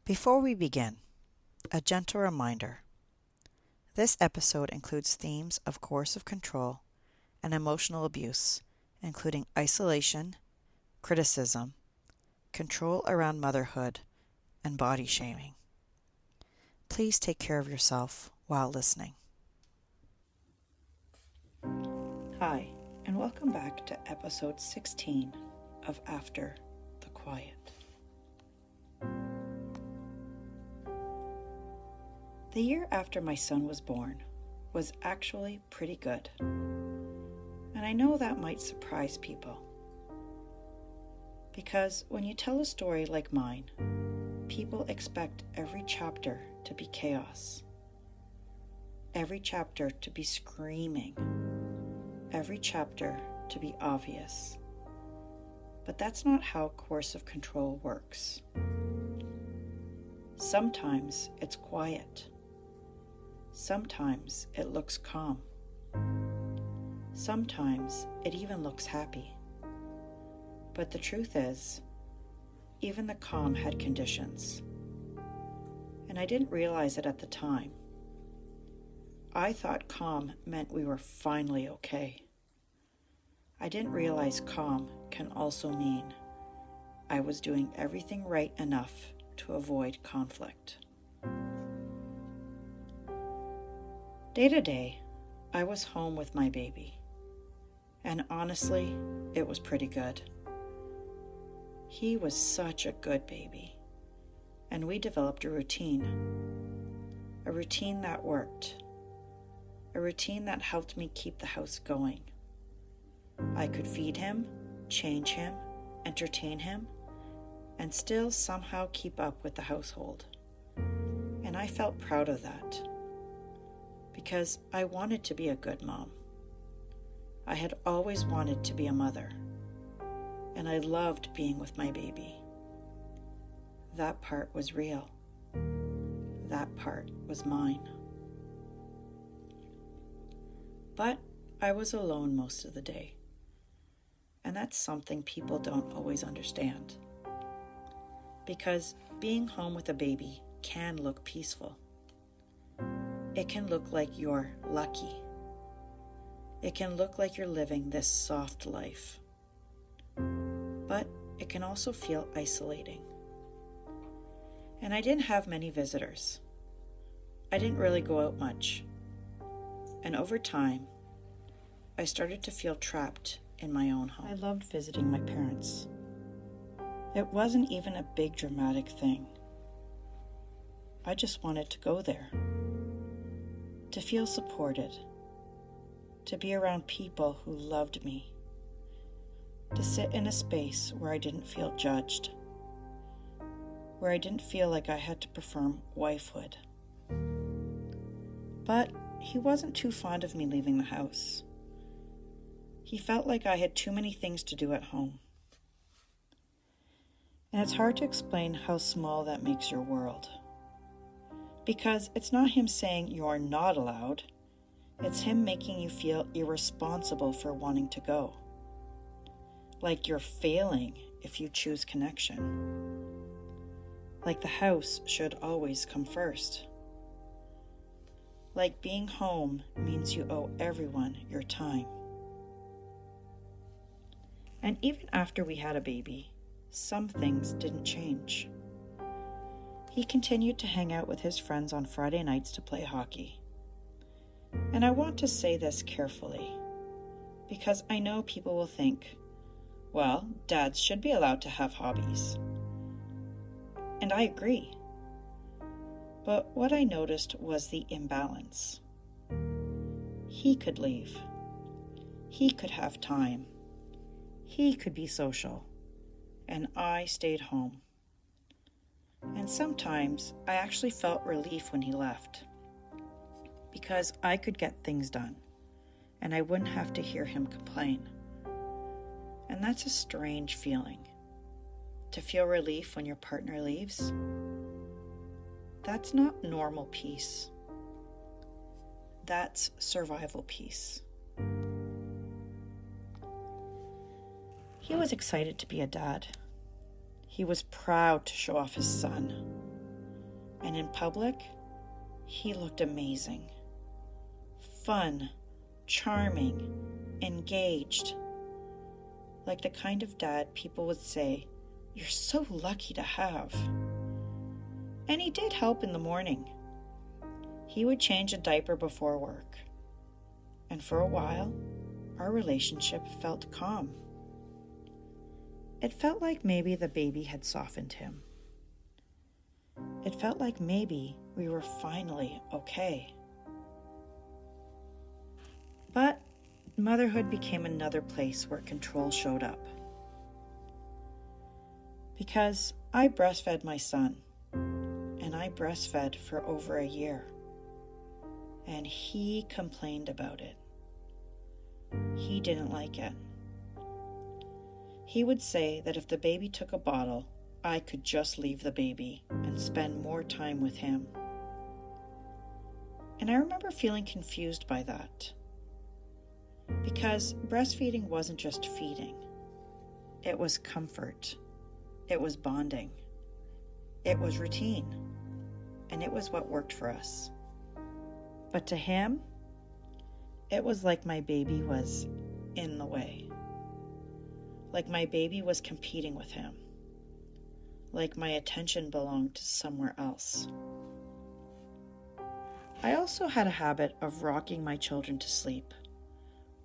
Before we begin, a gentle reminder. This episode includes themes of coercive control and emotional abuse, including isolation, criticism, control around motherhood, and body shaming. Please take care of yourself while listening. Hi, and welcome back to episode 16 of After the Quiet. The year after my son was born was actually pretty good. And I know that might surprise people. Because when you tell a story like mine, people expect every chapter to be chaos. Every chapter to be screaming. Every chapter to be obvious. But that's not how coercive control works. Sometimes it's quiet. Sometimes it looks calm. Sometimes it even looks happy. But the truth is, even the calm had conditions. And I didn't realize it at the time. I thought calm meant we were finally okay. I didn't realize calm can also mean I was doing everything right enough to avoid conflict. Day to day, I was home with my baby. And honestly, it was pretty good. He was such a good baby. And we developed a routine. A routine that worked. A routine that helped me keep the house going. I could feed him, change him, entertain him, and still somehow keep up with the household. And I felt proud of that. Because I wanted to be a good mom. I had always wanted to be a mother. And I loved being with my baby. That part was real. That part was mine. But I was alone most of the day. And that's something people don't always understand. Because being home with a baby can look peaceful. It can look like you're lucky. It can look like you're living this soft life. But it can also feel isolating. And I didn't have many visitors. I didn't really go out much. And over time, I started to feel trapped in my own home. I loved visiting my parents. It wasn't even a big dramatic thing. I just wanted to go there. To feel supported, to be around people who loved me, to sit in a space where I didn't feel judged, where I didn't feel like I had to perform wifehood. But he wasn't too fond of me leaving the house. He felt like I had too many things to do at home. And it's hard to explain how small that makes your world. Because it's not him saying you're not allowed. It's him making you feel irresponsible for wanting to go. Like you're failing if you choose connection. Like the house should always come first. Like being home means you owe everyone your time. And even after we had a baby, some things didn't change. He continued to hang out with his friends on Friday nights to play hockey. And I want to say this carefully, because I know people will think, well, dads should be allowed to have hobbies. And I agree. But what I noticed was the imbalance. He could leave. He could have time. He could be social. And I stayed home. And sometimes I actually felt relief when he left, because I could get things done and I wouldn't have to hear him complain. And that's a strange feeling, to feel relief when your partner leaves. That's not normal peace. That's survival peace. He was excited to be a dad. He was proud to show off his son. And in public, he looked amazing. Fun, charming, engaged. Like the kind of dad people would say, "You're so lucky to have." And he did help in the morning. He would change a diaper before work. And for a while, our relationship felt calm. It felt like maybe the baby had softened him. It felt like maybe we were finally okay. But motherhood became another place where control showed up. Because I breastfed my son, and I breastfed for over a year, and he complained about it. He didn't like it. He would say that if the baby took a bottle, I could just leave the baby and spend more time with him. And I remember feeling confused by that. Because breastfeeding wasn't just feeding. It was comfort. It was bonding. It was routine. And it was what worked for us. But to him, it was like my baby was in the way. Like my baby was competing with him. Like my attention belonged to somewhere else. I also had a habit of rocking my children to sleep,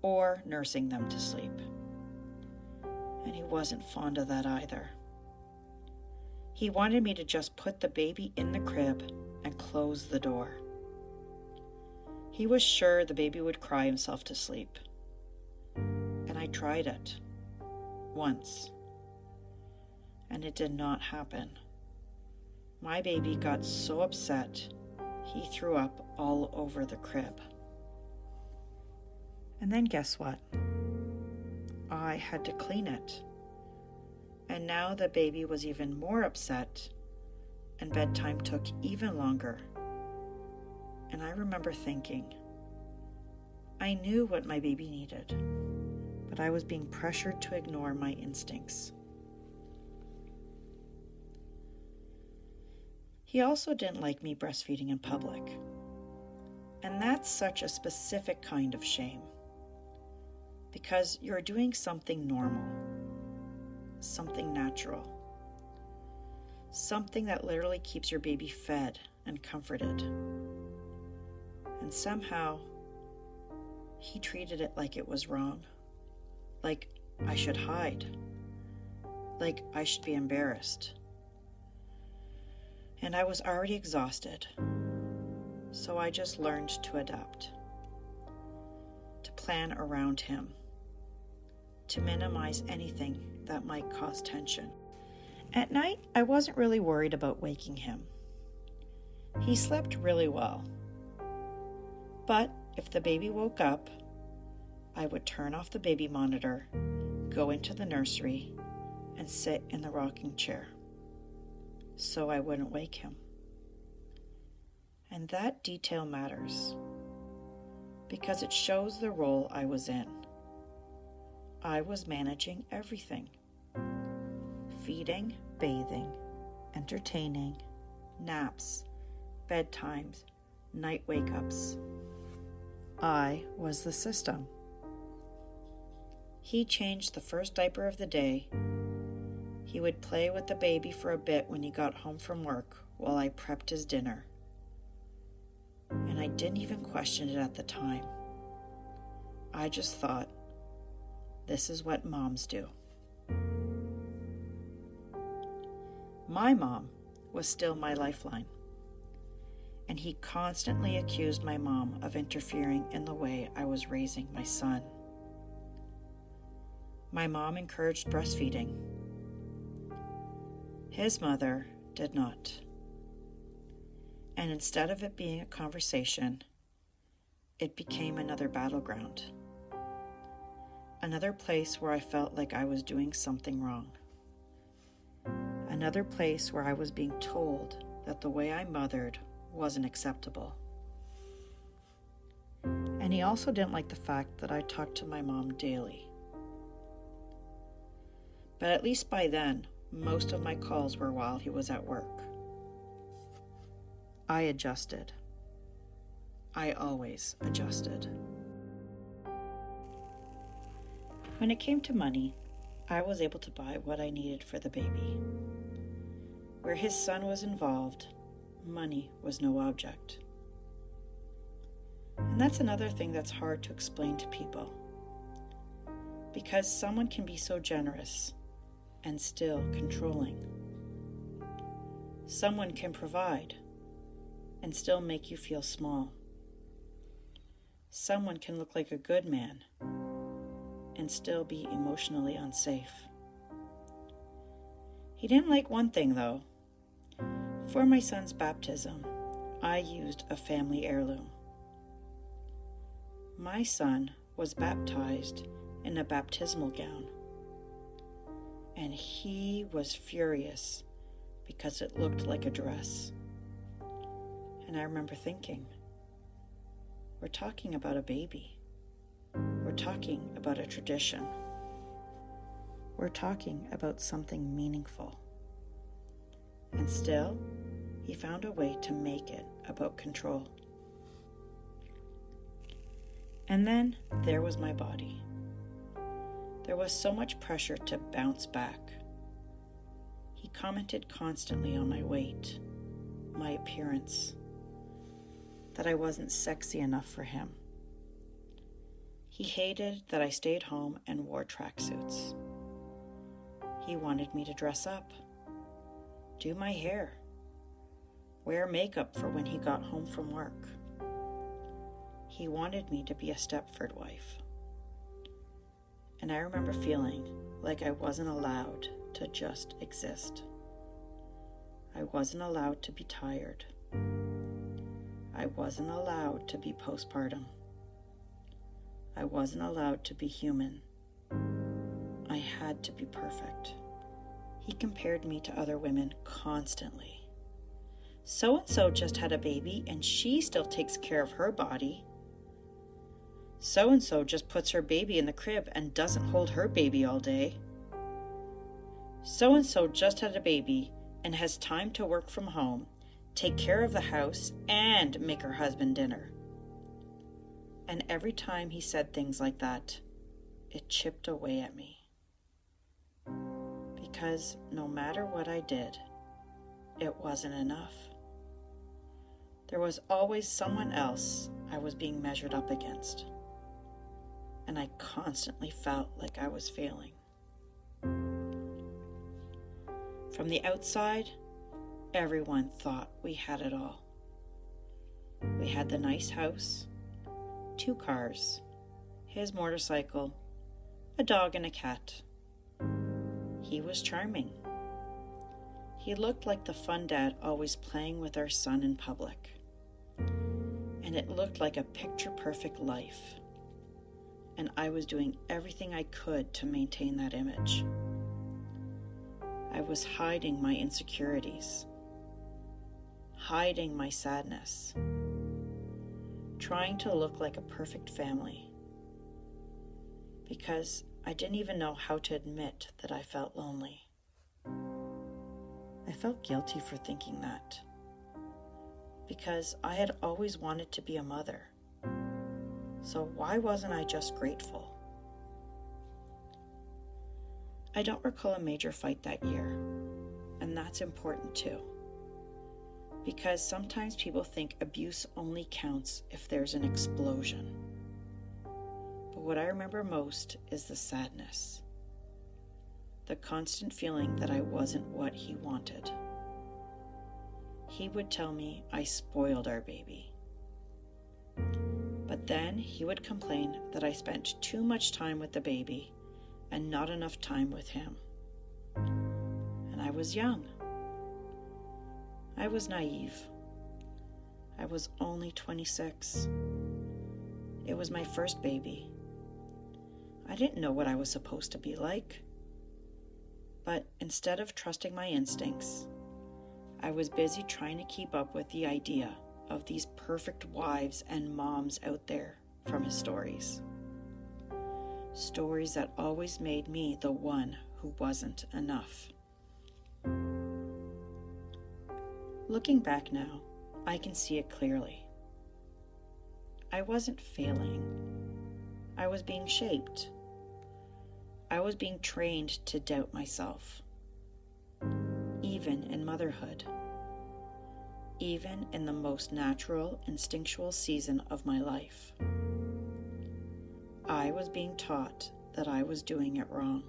or nursing them to sleep. And he wasn't fond of that either. He wanted me to just put the baby in the crib and close the door. He was sure the baby would cry himself to sleep. And I tried it. Once. And it did not happen. My baby got so upset, he threw up all over the crib. And then guess what? I had to clean it. And now the baby was even more upset, and bedtime took even longer. And I remember thinking, I knew what my baby needed, but I was being pressured to ignore my instincts. He also didn't like me breastfeeding in public. And that's such a specific kind of shame. Because you're doing something normal, something natural, something that literally keeps your baby fed and comforted. And somehow, he treated it like it was wrong. Like I should hide. Like I should be embarrassed. And I was already exhausted. So I just learned to adapt. To plan around him. To minimize anything that might cause tension. At night, I wasn't really worried about waking him. He slept really well. But if the baby woke up, I would turn off the baby monitor, go into the nursery, and sit in the rocking chair, so I wouldn't wake him. And that detail matters, because it shows the role I was in. I was managing everything. Feeding, bathing, entertaining, naps, bedtimes, night wake-ups. I was the system. He changed the first diaper of the day. He would play with the baby for a bit when he got home from work while I prepped his dinner. And I didn't even question it at the time. I just thought, this is what moms do. My mom was still my lifeline. And he constantly accused my mom of interfering in the way I was raising my son. My mom encouraged breastfeeding. His mother did not. And instead of it being a conversation, it became another battleground. Another place where I felt like I was doing something wrong. Another place where I was being told that the way I mothered wasn't acceptable. And he also didn't like the fact that I talked to my mom daily. But at least by then, most of my calls were while he was at work. I adjusted. I always adjusted. When it came to money, I was able to buy what I needed for the baby. Where his son was involved, money was no object. And that's another thing that's hard to explain to people. Because someone can be so generous and still controlling. Someone can provide and still make you feel small. Someone can look like a good man and still be emotionally unsafe. He didn't like one thing, though. For my son's baptism, I used a family heirloom. My son was baptized in a baptismal gown, and he was furious because it looked like a dress. And I remember thinking, we're talking about a baby. We're talking about a tradition. We're talking about something meaningful. And still, he found a way to make it about control. And then there was my body. There was so much pressure to bounce back. He commented constantly on my weight, my appearance, that I wasn't sexy enough for him. He hated that I stayed home and wore tracksuits. He wanted me to dress up, do my hair, wear makeup for when he got home from work. He wanted me to be a Stepford wife. And I remember feeling like I wasn't allowed to just exist. I wasn't allowed to be tired. I wasn't allowed to be postpartum. I wasn't allowed to be human. I had to be perfect. He compared me to other women constantly. So-and-so just had a baby and she still takes care of her body. So-and-so just puts her baby in the crib and doesn't hold her baby all day. So-and-so just had a baby and has time to work from home, take care of the house, and make her husband dinner. And every time he said things like that, it chipped away at me. Because no matter what I did, it wasn't enough. There was always someone else I was being measured up against. And I constantly felt like I was failing. From the outside, everyone thought we had it all. We had the nice house, 2 cars, his motorcycle, a dog and a cat. He was charming. He looked like the fun dad always playing with our son in public. And it looked like a picture-perfect life. And I was doing everything I could to maintain that image. I was hiding my insecurities, hiding my sadness, trying to look like a perfect family, because I didn't even know how to admit that I felt lonely. I felt guilty for thinking that, because I had always wanted to be a mother. So why wasn't I just grateful? I don't recall a major fight that year, and that's important too. Because sometimes people think abuse only counts if there's an explosion. But what I remember most is the sadness. The constant feeling that I wasn't what he wanted. He would tell me I spoiled our baby. But then he would complain that I spent too much time with the baby and not enough time with him. And I was young. I was naive. I was only 26. It was my first baby. I didn't know what I was supposed to be like. But instead of trusting my instincts, I was busy trying to keep up with the idea of these perfect wives and moms out there from his stories. Stories that always made me the one who wasn't enough. Looking back now, I can see it clearly. I wasn't failing. I was being shaped. I was being trained to doubt myself, even in motherhood, even in the most natural, instinctual season of my life. I was being taught that I was doing it wrong,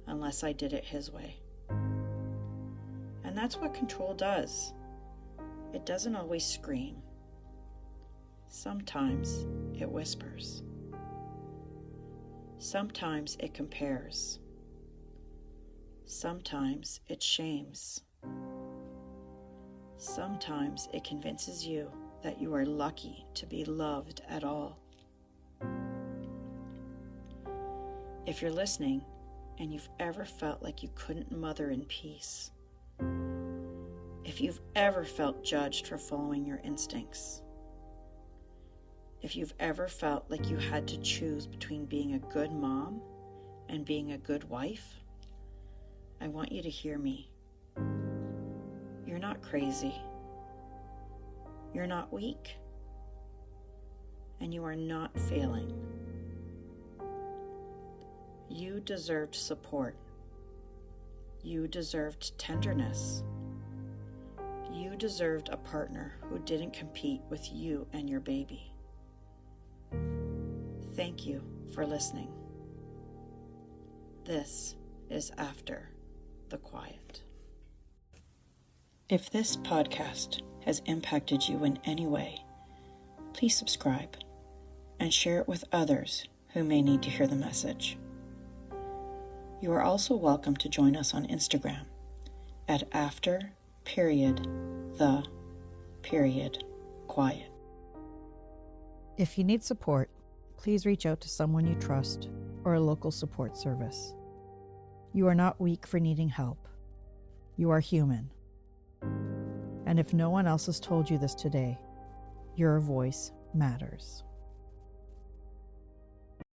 unless I did it his way. And that's what control does. It doesn't always scream. Sometimes it whispers. Sometimes it compares. Sometimes it shames. Sometimes it convinces you that you are lucky to be loved at all. If you're listening and you've ever felt like you couldn't mother in peace, if you've ever felt judged for following your instincts, if you've ever felt like you had to choose between being a good mom and being a good wife, I want you to hear me. You're not crazy. You're not weak. And you are not failing. You deserved support. You deserved tenderness. You deserved a partner who didn't compete with you and your baby. Thank you for listening. This is After the Quiet. If this podcast has impacted you in any way, please subscribe and share it with others who may need to hear the message. You are also welcome to join us on Instagram at after.the.quiet. If you need support, please reach out to someone you trust or a local support service. You are not weak for needing help. You are human. And if no one else has told you this today, your voice matters.